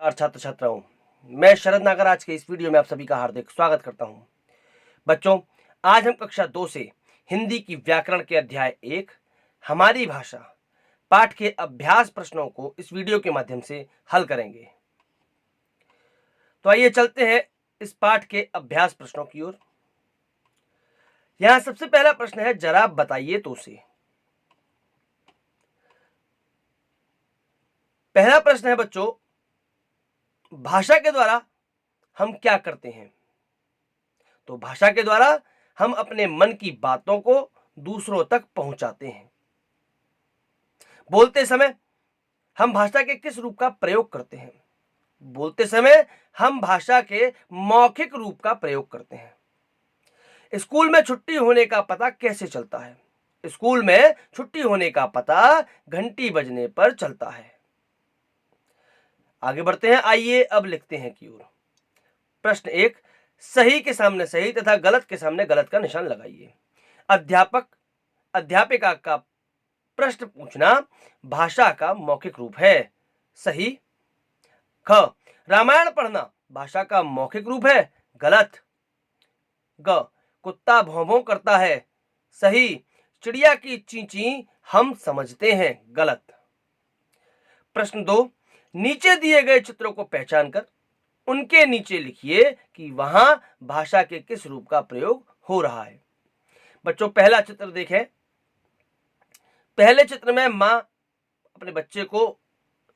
नमस्कार छात्र छात्राओं, मैं शरद नागर आज के इस वीडियो में आप सभी का हार्दिक स्वागत करता हूं। बच्चों, आज हम कक्षा 2 से हिंदी की व्याकरण के अध्याय 1 हमारी भाषा पाठ के अभ्यास प्रश्नों को इस वीडियो के माध्यम से हल करेंगे। तो आइए चलते हैं इस पाठ के अभ्यास प्रश्नों की ओर। यहां सबसे पहला प्रश्न है, जरा बताइए तो से। पहला प्रश्न है बच्चों, भाषा के द्वारा हम क्या करते हैं? तो भाषा के द्वारा हम अपने मन की बातों को दूसरों तक पहुंचाते हैं। बोलते समय हम भाषा के किस रूप का प्रयोग करते हैं? बोलते समय हम भाषा के मौखिक रूप का प्रयोग करते हैं। स्कूल में छुट्टी होने का पता कैसे चलता है? स्कूल में छुट्टी होने का पता घंटी बजने पर चलता है। आगे बढ़ते हैं, आइए अब लिखते हैं की ओर। प्रश्न 1, सही के सामने सही तथा गलत के सामने गलत का निशान लगाइए। अध्यापक अध्यापिका का प्रश्न पूछना भाषा का मौखिक रूप है, सही। ख, रामायण पढ़ना भाषा का मौखिक रूप है, गलत। ग, कुत्ता भौं भौं करता है, सही। चिड़िया की चींची हम समझते हैं, गलत। प्रश्न 2, नीचे दिए गए चित्रों को पहचान कर उनके नीचे लिखिए कि वहां भाषा के किस रूप का प्रयोग हो रहा है। बच्चों, पहला चित्र देखें। पहले चित्र में मां अपने बच्चे को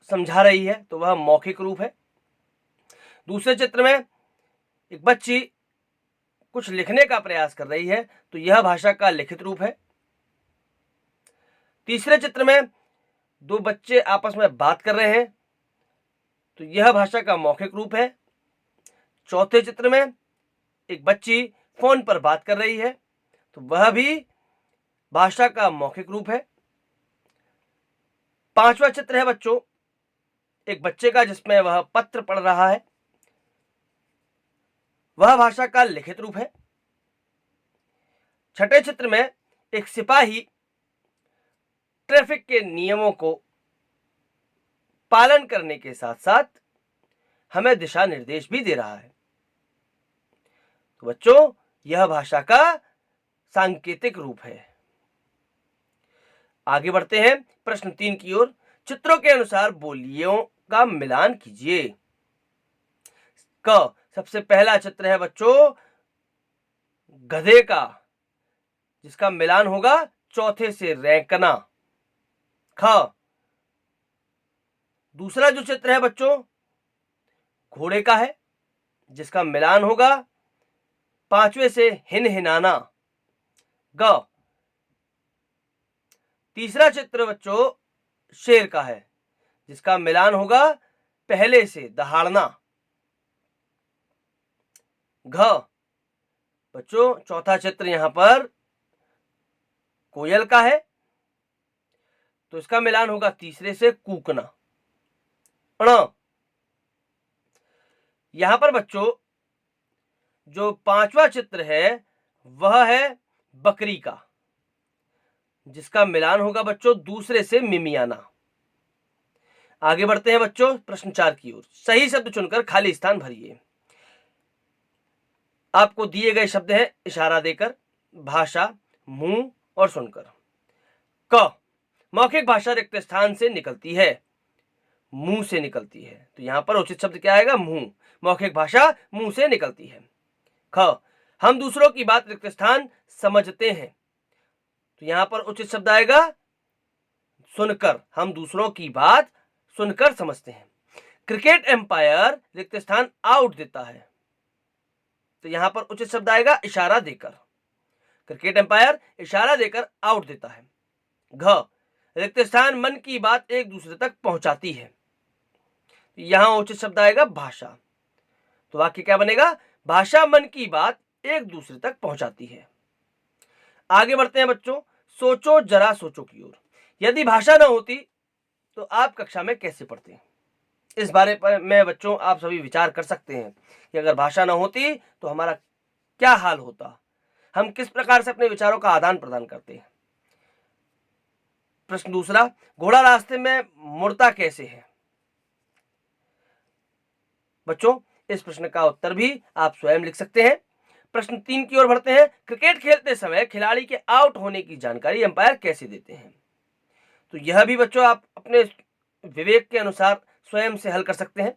समझा रही है, तो वह मौखिक रूप है। दूसरे चित्र में एक बच्ची कुछ लिखने का प्रयास कर रही है, तो यह भाषा का लिखित रूप है। तीसरे चित्र में दो बच्चे आपस में बात कर रहे हैं, तो यह भाषा का मौखिक रूप है। चौथे चित्र में एक बच्ची फोन पर बात कर रही है, तो वह भी भाषा का मौखिक रूप है। पांचवा चित्र है बच्चों एक बच्चे का, जिसमें वह पत्र पढ़ रहा है, वह भाषा का लिखित रूप है। छठे चित्र में एक सिपाही ट्रैफिक के नियमों को पालन करने के साथ साथ हमें दिशा निर्देश भी दे रहा है, तो बच्चों यह भाषा का सांकेतिक रूप है। आगे बढ़ते हैं प्रश्न 3 की ओर। चित्रों के अनुसार बोलियों का मिलान कीजिए। क, सबसे पहला चित्र है बच्चों गधे का, जिसका मिलान होगा चौथे से रैंकना। ख, दूसरा जो चित्र है बच्चों घोड़े का है, जिसका मिलान होगा पांचवे से हिनहिनाना। ग, तीसरा चित्र बच्चों शेर का है, जिसका मिलान होगा पहले से दहाड़ना। घ, बच्चों चौथा चित्र यहां पर कोयल का है, तो इसका मिलान होगा तीसरे से कूकना। ण, यहां पर बच्चों जो पांचवा चित्र है वह है बकरी का, जिसका मिलान होगा बच्चों दूसरे से मिमियाना। आगे बढ़ते हैं बच्चों प्रश्न 4 की ओर। सही शब्द चुनकर खाली स्थान भरिए। आपको दिए गए शब्द हैं इशारा देकर, भाषा, मुंह और सुनकर। क, मौखिक भाषा रिक्त स्थान से निकलती है, मुंह से निकलती है, तो यहां पर उचित शब्द क्या आएगा? मुंह। मौखिक भाषा मुंह से निकलती है। ख, हम दूसरों की बात रिक्त स्थान समझते हैं, तो यहां पर उचित शब्द आएगा सुनकर। हम दूसरों की बात सुनकर समझते हैं। क्रिकेट एम्पायर रिक्त स्थान आउट देता है, तो यहां पर उचित शब्द आएगा इशारा देकर। क्रिकेट एम्पायर इशारा देकर आउट देता है। घ, रिक्त स्थान मन की बात एक दूसरे तक पहुंचाती है, यहां उचित शब्द आएगा भाषा। तो वाक्य क्या बनेगा? भाषा मन की बात एक दूसरे तक पहुंचाती है। आगे बढ़ते हैं बच्चों सोचो जरा सोचो की ओर। यदि भाषा न होती तो आप कक्षा में कैसे पढ़ते? इस बारे पर में बच्चों आप सभी विचार कर सकते हैं कि अगर भाषा न होती तो हमारा क्या हाल होता, हम किस प्रकार से अपने विचारों का आदान प्रदान करते हैं। प्रश्न दूसरा, घोड़ा रास्ते में मुड़ता कैसे है? बच्चों इस प्रश्न का उत्तर भी आप स्वयं लिख सकते हैं। प्रश्न 3 की ओर बढ़ते हैं। क्रिकेट खेलते समय खिलाड़ी के आउट होने की जानकारी अंपायर कैसे देते हैं? तो यह भी बच्चों आप अपने विवेक के अनुसार स्वयं से हल कर सकते हैं।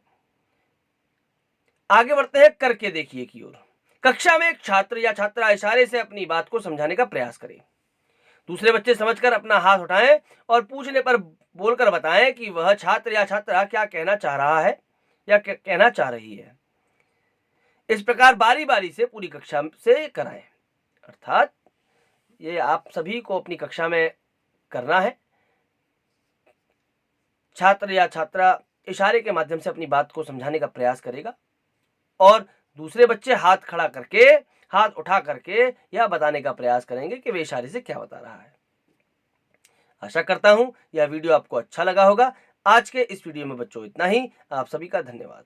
आगे बढ़ते हैं करके देखिए की ओर। कक्षा में एक छात्र या छात्रा इशारे से अपनी बात को समझाने का प्रयास करे। दूसरे बच्चे समझकर अपना हाथ उठाएं और पूछने पर बोलकर बताएं कि वह छात्र या छात्रा क्या कहना चाह रहा है या क्या कहना चाह रही है। इस प्रकार बारी बारी से पूरी कक्षा से कराएं। अर्थात ये आप सभी को अपनी कक्षा में करना है। छात्र या छात्रा इशारे के माध्यम से अपनी बात को समझाने का प्रयास करेगा और दूसरे बच्चे हाथ खड़ा करके, हाथ उठा करके यह बताने का प्रयास करेंगे कि वे इशारे से क्या बता रहा है। आशा करता हूं यह वीडियो आपको अच्छा लगा होगा। आज के इस वीडियो में बच्चों इतना ही। आप सभी का धन्यवाद।